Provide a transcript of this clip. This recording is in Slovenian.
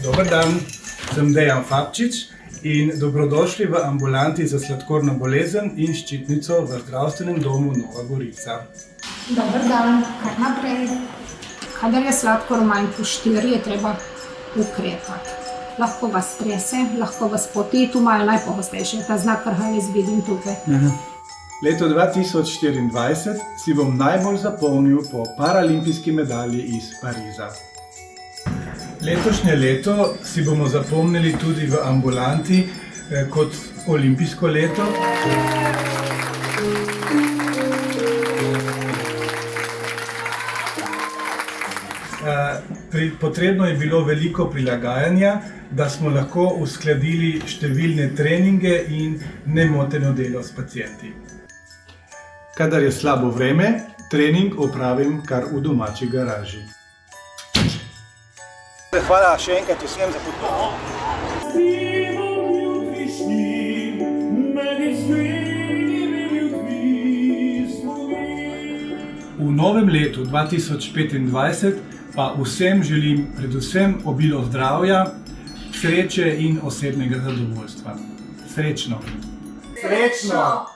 Dober dan, sem Dejan Fabčič in dobrodošli v ambulanti za sladkorno bolezen in ščitnico v zdravstvenem domu Nova Gorica. Dober dan, kar naprej. Kadar je sladkor manj kot 4, je treba ukrepati. Lahko vas trese, lahko vas poti, tu imajo najpogostejše ta znak, kar ga jaz vidim tukaj. Leto 2024 si bom najbolj zapomnil po paralimpijski medalji iz Pariza. Letošnje leto si bomo zapomnili tudi v ambulanti kot olimpijsko leto. Potrebno je bilo veliko prilagajanja, da smo lahko uskladili številne treninge in nemoteno delo s pacienti. Kadar je slabo vreme, trening opravim kar v domači garaži. Hvala še enkrat vsem za podporo. V novem letu 2025 pa vsem želim predvsem obilo zdravja, sreče in osebnega zadovoljstva. Srečno! Srečno!